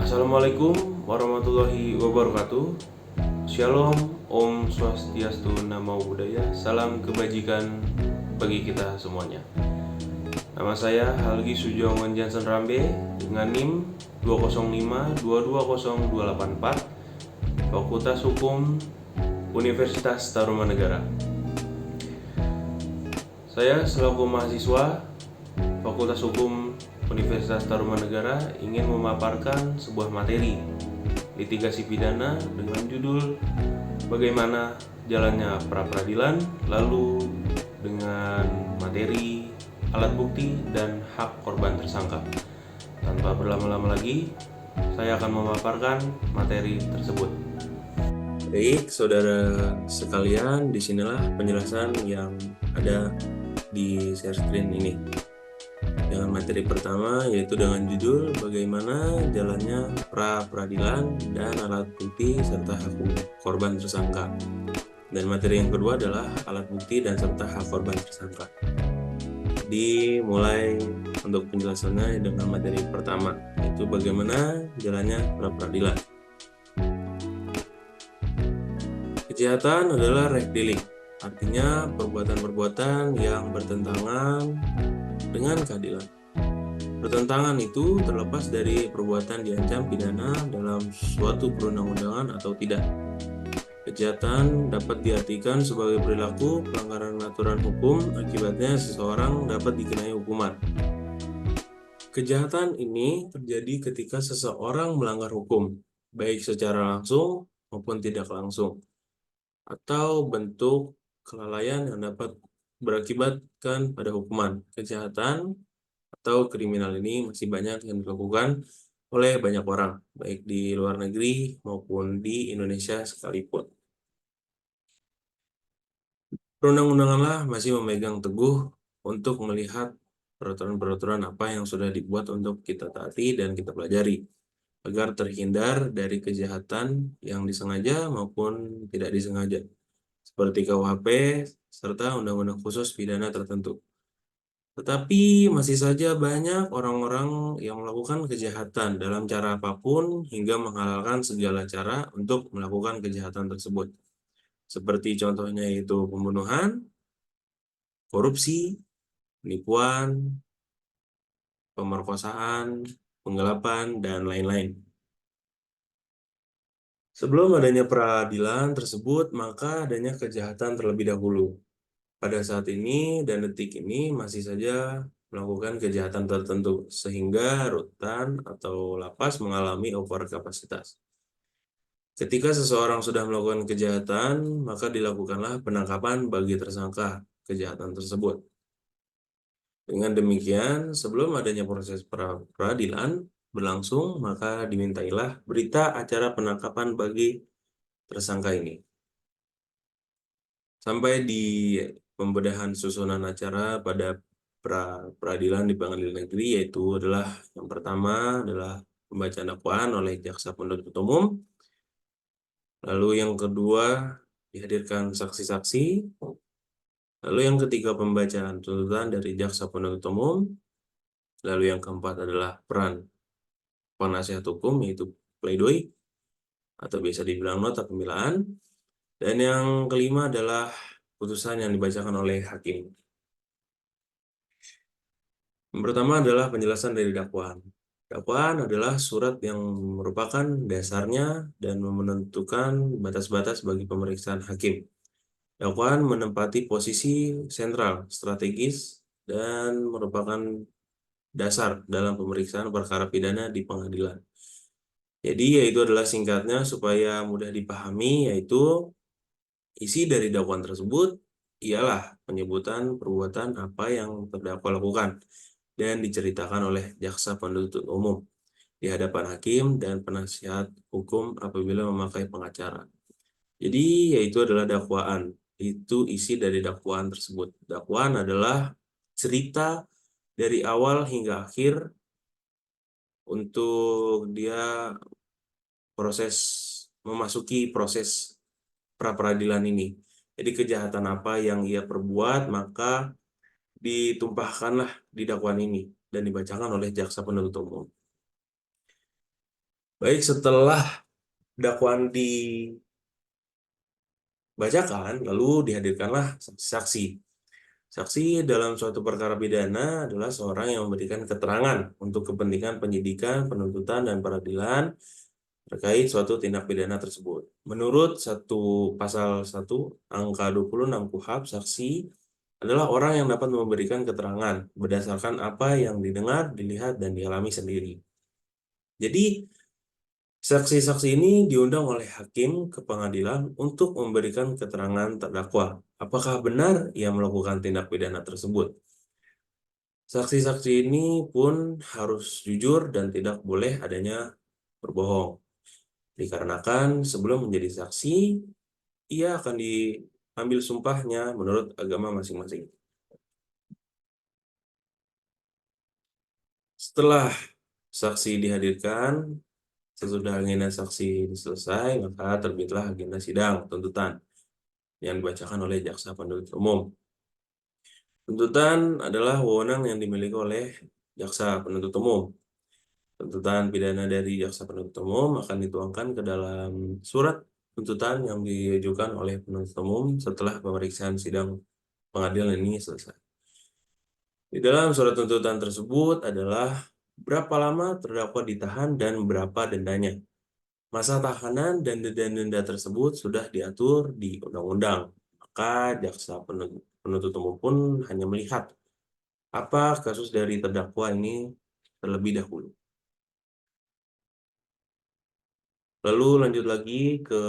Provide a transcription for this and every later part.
Assalamualaikum warahmatullahi wabarakatuh. Shalom, Om Swastiastu, Namo Buddhaya. Salam kebajikan bagi kita semuanya. Nama saya Halgi Sujongon Jansen Rambe dengan NIM 205220284, Fakultas Hukum Universitas Tarumanegara. Saya selaku mahasiswa Fakultas Hukum Universitas Tarumanegara ingin memaparkan sebuah materi litigasi pidana dengan judul bagaimana jalannya pra-peradilan, lalu dengan materi alat bukti dan hak korban tersangka. Tanpa berlama-lama lagi, saya akan memaparkan materi tersebut. Baik, saudara sekalian, disinilah penjelasan yang ada di share screen ini. Dengan materi pertama yaitu dengan judul bagaimana jalannya pra-peradilan dan alat bukti serta hak korban tersangka. Dan materi yang kedua adalah alat bukti dan serta hak korban tersangka. Dimulai untuk penjelasannya dengan materi pertama yaitu bagaimana jalannya pra-peradilan. Kejahatan adalah rek delik, artinya perbuatan-perbuatan yang bertentangan dengan keadilan. Pertentangan itu terlepas dari perbuatan diancam pidana dalam suatu perundang-undangan atau tidak. Kejahatan dapat diartikan sebagai perilaku pelanggaran aturan hukum, akibatnya seseorang dapat dikenai hukuman. Kejahatan ini terjadi ketika seseorang melanggar hukum, baik secara langsung maupun tidak langsung, atau bentuk kelalaian yang dapat berakibatkan pada hukuman. Kejahatan atau kriminal ini masih banyak yang dilakukan oleh banyak orang, baik di luar negeri maupun di Indonesia sekalipun. Perundang-undanganlah masih memegang teguh untuk melihat peraturan-peraturan apa yang sudah dibuat untuk kita taati dan kita pelajari, agar terhindar dari kejahatan yang disengaja maupun tidak disengaja, seperti KUHP serta undang-undang khusus pidana tertentu. Tetapi masih saja banyak orang-orang yang melakukan kejahatan dalam cara apapun hingga menghalalkan segala cara untuk melakukan kejahatan tersebut. Seperti contohnya yaitu pembunuhan, korupsi, penipuan, pemerkosaan, penggelapan, dan lain-lain. Sebelum adanya peradilan tersebut, maka adanya kejahatan terlebih dahulu. Pada saat ini dan detik ini masih saja melakukan kejahatan tertentu, sehingga rutan atau lapas mengalami overkapasitas. Ketika seseorang sudah melakukan kejahatan, maka dilakukanlah penangkapan bagi tersangka kejahatan tersebut. Dengan demikian, sebelum adanya proses peradilan berlangsung, maka dimintailah berita acara penangkapan bagi tersangka ini. Sampai di pembedahan susunan acara pada peradilan di pengadilan negeri, yaitu adalah yang pertama adalah pembacaan dakwaan oleh jaksa penuntut umum, lalu yang kedua dihadirkan saksi-saksi, lalu yang ketiga pembacaan tuntutan dari jaksa penuntut umum, lalu yang keempat adalah peran penasihat hukum yaitu pledoi atau biasa dibilang nota pembelaan, dan yang kelima adalah putusan yang dibacakan oleh hakim. Yang pertama adalah penjelasan dari dakwaan. Dakwaan adalah surat yang merupakan dasarnya dan menentukan batas-batas bagi pemeriksaan hakim. Dakwaan menempati posisi sentral, strategis, dan merupakan dasar dalam pemeriksaan perkara pidana di pengadilan. Jadi yaitu adalah singkatnya supaya mudah dipahami, yaitu isi dari dakwaan tersebut ialah penyebutan perbuatan apa yang terdakwa lakukan dan diceritakan oleh jaksa penuntut umum di hadapan hakim dan penasihat hukum apabila memakai pengacara. Jadi yaitu adalah dakwaan. Itu isi dari dakwaan tersebut. Dakwaan adalah cerita dari awal hingga akhir untuk dia memasuki proses pra-peradilan ini. Jadi kejahatan apa yang ia perbuat maka ditumpahkanlah di dakwaan ini dan dibacakan oleh jaksa penuntut umum. Baik, setelah dakwaan dibacakan, lalu dihadirkanlah saksi. Saksi dalam suatu perkara pidana adalah seorang yang memberikan keterangan untuk kepentingan penyidikan, penuntutan, dan peradilan terkait suatu tindak pidana tersebut. Menurut pasal 1 angka 26 KUHP, saksi adalah orang yang dapat memberikan keterangan berdasarkan apa yang didengar, dilihat, dan dialami sendiri. Jadi, saksi-saksi ini diundang oleh hakim ke pengadilan untuk memberikan keterangan terdakwa. Apakah benar ia melakukan tindak pidana tersebut? Saksi-saksi ini pun harus jujur dan tidak boleh adanya berbohong. Dikarenakan sebelum menjadi saksi, ia akan diambil sumpahnya menurut agama masing-masing. Setelah saksi dihadirkan, sesudah agenda saksi selesai, maka terbitlah agenda sidang tuntutan yang dibacakan oleh jaksa penuntut umum. Tuntutan adalah wewenang yang dimiliki oleh jaksa penuntut umum. Tuntutan pidana dari jaksa penuntut umum akan dituangkan ke dalam surat tuntutan yang diajukan oleh penuntut umum setelah pemeriksaan sidang pengadilan ini selesai. Di dalam surat tuntutan tersebut adalah berapa lama terdakwa ditahan dan berapa dendanya. Masa tahanan dan denda-denda tersebut sudah diatur di undang-undang. Maka jaksa penuntut umum pun hanya melihat apa kasus dari terdakwa ini terlebih dahulu. Lalu lanjut lagi ke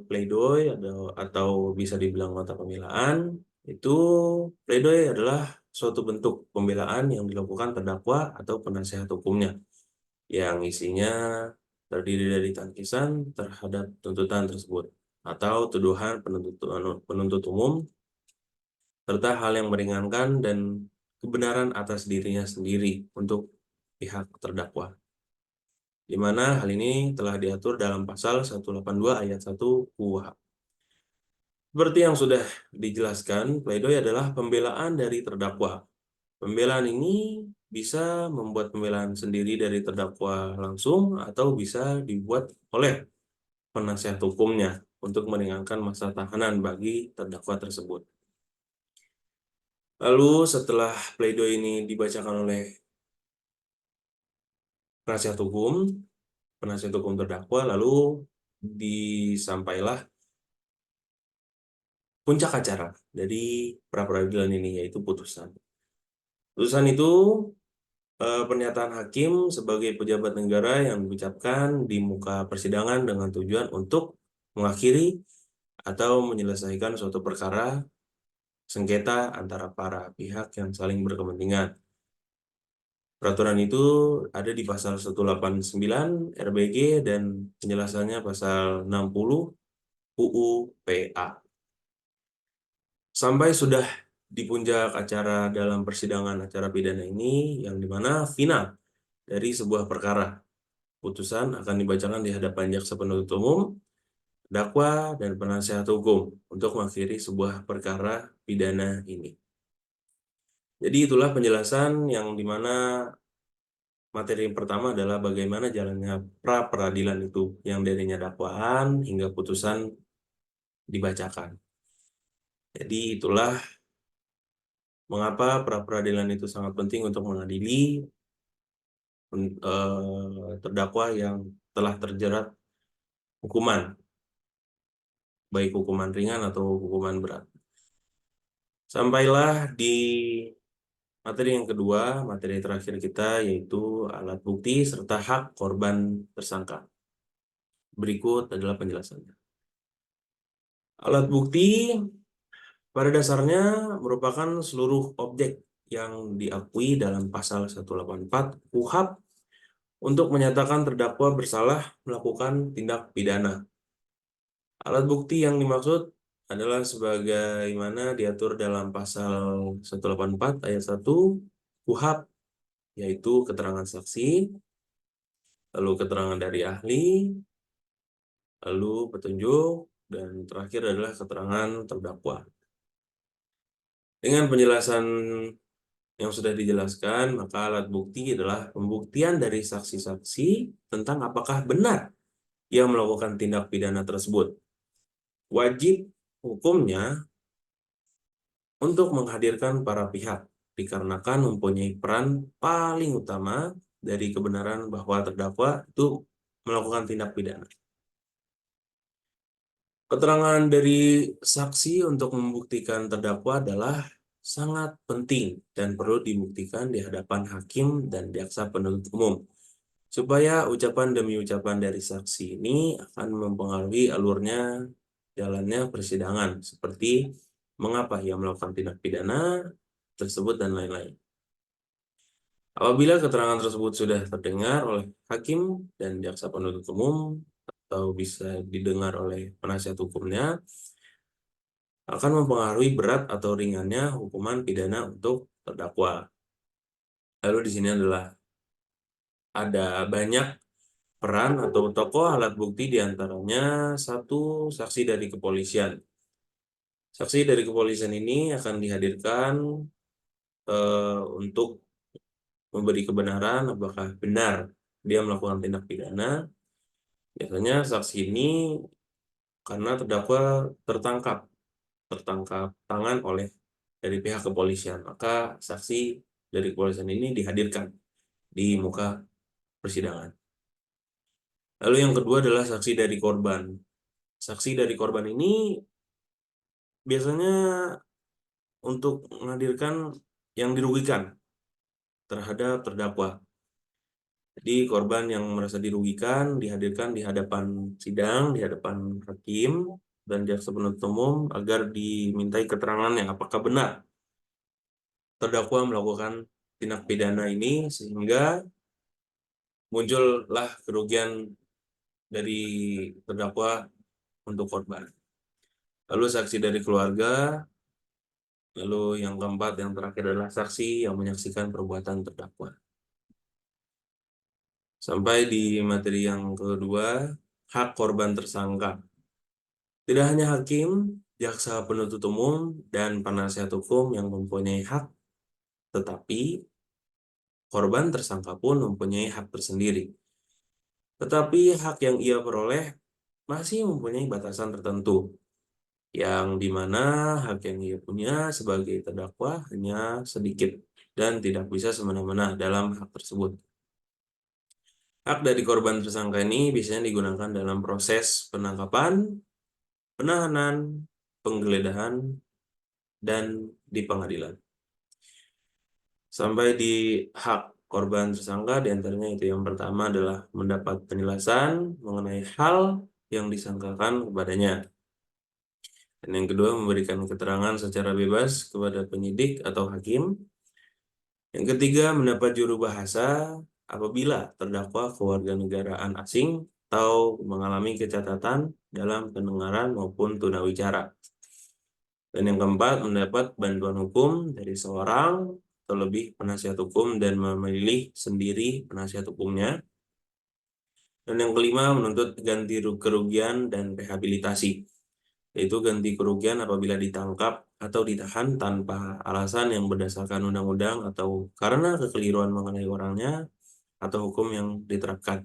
pledoi atau bisa dibilang nota pembelaan. Itu pledoi adalah suatu bentuk pembelaan yang dilakukan terdakwa atau penasehat hukumnya yang isinya terdiri dari tangkisan terhadap tuntutan tersebut atau tuduhan penuntut umum serta hal yang meringankan dan kebenaran atas dirinya sendiri untuk pihak terdakwa, di mana hal ini telah diatur dalam pasal 182 ayat 1 KUHP. Seperti yang sudah dijelaskan, pledoi adalah pembelaan dari terdakwa. Pembelaan ini bisa membuat pembelaan sendiri dari terdakwa langsung atau bisa dibuat oleh penasihat hukumnya untuk meringankan masa tahanan bagi terdakwa tersebut. Lalu setelah pledoi ini dibacakan oleh penasihat hukum terdakwa, lalu disampailah puncak acara dari pra peradilan ini, yaitu putusan. Putusan itu pernyataan hakim sebagai pejabat negara yang diucapkan di muka persidangan dengan tujuan untuk mengakhiri atau menyelesaikan suatu perkara sengketa antara para pihak yang saling berkepentingan. Peraturan itu ada di pasal 189 RBG dan penjelasannya pasal 60 UU PA. Sampai sudah di puncak acara dalam persidangan acara pidana ini, yang dimana final dari sebuah perkara. Putusan akan dibacakan di hadapan jaksa penuntut umum, dakwa, dan penasihat hukum untuk mengakhiri sebuah perkara pidana ini. Jadi itulah penjelasan yang dimana materi yang pertama adalah bagaimana jalannya pra peradilan itu, yang darinya dakwaan hingga putusan dibacakan. Jadi itulah mengapa pra peradilan itu sangat penting untuk mengadili terdakwa yang telah terjerat hukuman, baik hukuman ringan atau hukuman berat. Sampailah di materi yang kedua, materi terakhir kita, yaitu alat bukti serta hak korban tersangka. Berikut adalah penjelasannya. Alat bukti pada dasarnya merupakan seluruh objek yang diakui dalam pasal 184 KUHP untuk menyatakan terdakwa bersalah melakukan tindak pidana. Alat bukti yang dimaksud adalah sebagaimana diatur dalam pasal 184 ayat 1 KUHP, yaitu keterangan saksi, lalu keterangan dari ahli, lalu petunjuk, dan terakhir adalah keterangan terdakwa. Dengan penjelasan yang sudah dijelaskan, maka alat bukti adalah pembuktian dari saksi-saksi tentang apakah benar ia melakukan tindak pidana tersebut. Wajib hukumnya untuk menghadirkan para pihak, dikarenakan mempunyai peran paling utama dari kebenaran bahwa terdakwa itu melakukan tindak pidana. Keterangan dari saksi untuk membuktikan terdakwa adalah sangat penting dan perlu dibuktikan di hadapan hakim dan jaksa penuntut umum, supaya ucapan demi ucapan dari saksi ini akan mempengaruhi alurnya jalannya persidangan, seperti mengapa ia melakukan tindak pidana tersebut dan lain-lain. Apabila keterangan tersebut sudah terdengar oleh hakim dan jaksa penuntut umum atau bisa didengar oleh penasihat hukumnya, akan mempengaruhi berat atau ringannya hukuman pidana untuk terdakwa. Lalu di sini adalah ada banyak peran atau tokoh alat bukti, diantaranya satu saksi dari kepolisian. Saksi dari kepolisian ini akan dihadirkan untuk memberi kebenaran apakah benar dia melakukan tindak pidana. Biasanya saksi ini karena terdakwa tertangkap tangan oleh dari pihak kepolisian, maka saksi dari kepolisian ini dihadirkan di muka persidangan. Lalu yang kedua adalah saksi dari korban. Saksi dari korban ini biasanya untuk menghadirkan yang dirugikan terhadap terdakwa. Jadi korban yang merasa dirugikan dihadirkan di hadapan sidang, di hadapan hakim dan jaksa penuntut umum agar dimintai keterangannya apakah benar terdakwa melakukan tindak pidana ini sehingga muncullah kerugian dari terdakwa untuk korban. Lalu saksi dari keluarga, lalu yang keempat, yang terakhir adalah saksi yang menyaksikan perbuatan terdakwa. Sampai di materi yang kedua, hak korban tersangka. Tidak hanya hakim, jaksa penuntut umum, dan penasihat hukum yang mempunyai hak, tetapi korban tersangka pun mempunyai hak tersendiri. Tetapi hak yang ia peroleh masih mempunyai batasan tertentu, yang dimana hak yang ia punya sebagai terdakwa hanya sedikit dan tidak bisa semena-mena dalam hak tersebut. Hak dari korban tersangka ini biasanya digunakan dalam proses penangkapan, penahanan, penggeledahan, dan di pengadilan. Sampai di hak korban tersangka, diantaranya itu yang pertama adalah mendapat penjelasan mengenai hal yang disangkakan kepadanya. Dan yang kedua, memberikan keterangan secara bebas kepada penyidik atau hakim. Yang ketiga, mendapat juru bahasa apabila terdakwa kewarganegaraan asing atau mengalami kecacatan dalam pendengaran maupun tunawicara. Dan yang keempat, mendapat bantuan hukum dari seorang atau lebih penasihat hukum dan memilih sendiri penasihat hukumnya. Dan yang kelima, menuntut ganti kerugian dan rehabilitasi, yaitu ganti kerugian apabila ditangkap atau ditahan tanpa alasan yang berdasarkan undang-undang atau karena kekeliruan mengenai orangnya atau hukum yang diterapkan.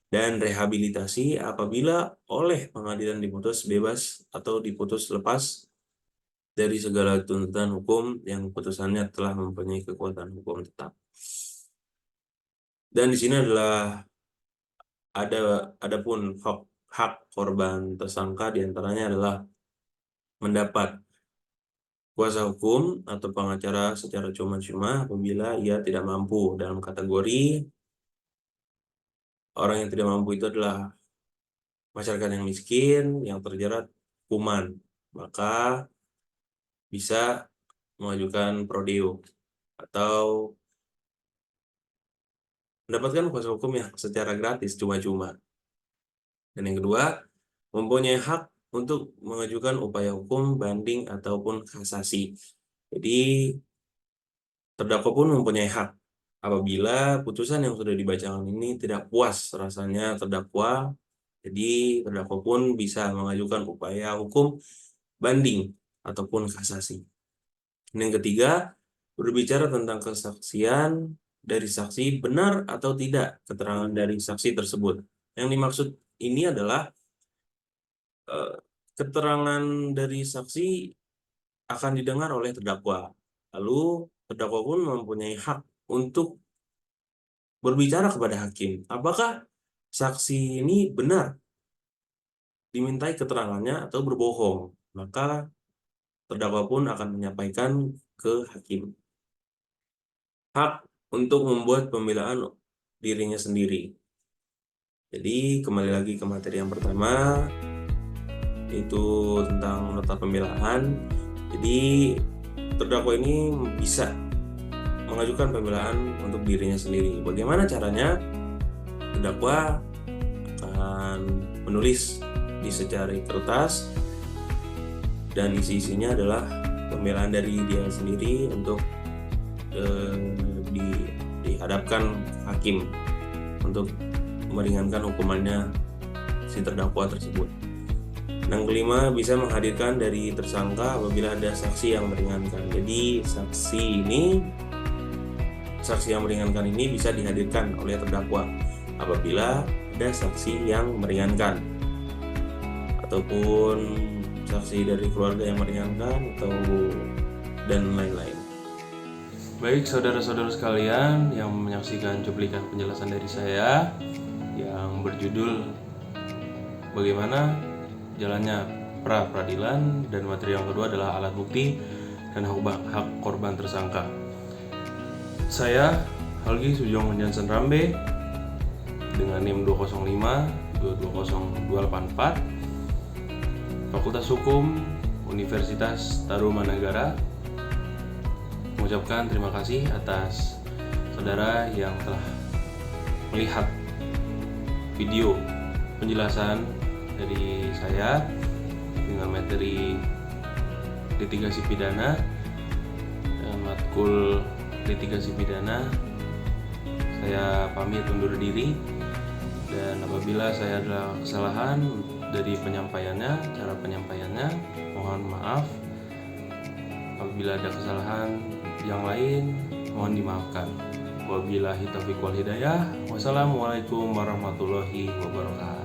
Dan rehabilitasi apabila oleh pengadilan diputus bebas atau diputus lepas dari segala tuntutan hukum yang putusannya telah mempunyai kekuatan hukum tetap. Dan di sini adalah adapun hak korban tersangka, diantaranya adalah mendapat kuasa hukum atau pengacara secara cuma-cuma apabila ia tidak mampu. Dalam kategori orang yang tidak mampu itu adalah masyarakat yang miskin yang terjerat hukuman, maka bisa mengajukan prodeo atau mendapatkan kuasa hukum yang secara gratis cuma-cuma. Dan yang kedua, mempunyai hak untuk mengajukan upaya hukum banding ataupun kasasi. Jadi terdakwa pun mempunyai hak apabila putusan yang sudah dibacakan ini tidak puas rasanya terdakwa, jadi terdakwa pun bisa mengajukan upaya hukum banding ataupun kasasi. Dan yang ketiga, berbicara tentang kesaksian dari saksi benar atau tidak keterangan dari saksi tersebut. Yang dimaksud ini adalah keterangan dari saksi akan didengar oleh terdakwa. Lalu terdakwa pun mempunyai hak untuk berbicara kepada hakim. Apakah saksi ini benar dimintai keterangannya atau berbohong? Maka terdakwa pun akan menyampaikan ke hakim hak untuk membuat pembelaan dirinya sendiri. Jadi kembali lagi ke materi yang pertama, yaitu tentang nota pembelaan. Jadi terdakwa ini bisa mengajukan pembelaan untuk dirinya sendiri. Bagaimana caranya? Terdakwa akan menulis di secari kertas dan isi-isinya adalah pembelaan dari dia sendiri untuk dihadapkan hakim untuk meringankan hukumannya si terdakwa tersebut. Yang kelima, bisa menghadirkan dari tersangka apabila ada saksi yang meringankan. Jadi saksi yang meringankan ini bisa dihadirkan oleh terdakwa apabila ada saksi yang meringankan ataupun saksi dari keluarga yang meringankan atau dan lain-lain. Baik saudara-saudara sekalian yang menyaksikan cuplikan penjelasan dari saya yang berjudul bagaimana jalannya pra peradilan, dan materi yang kedua adalah alat bukti dan hak korban tersangka. Saya Halgi Sujong Jansen Rambe dengan NIM 205-220284, Fakultas Hukum Universitas Tarumanagara, mengucapkan terima kasih atas saudara yang telah melihat video penjelasan dari saya dengan materi litigasi pidana dan matkul litigasi pidana. Saya pamit undur diri, dan apabila saya ada kesalahan dari cara penyampaiannya, mohon maaf. Apabila ada kesalahan yang lain, mohon dimaafkan. Wabillahi taufiq wal hidayah. Wassalamualaikum warahmatullahi wabarakatuh.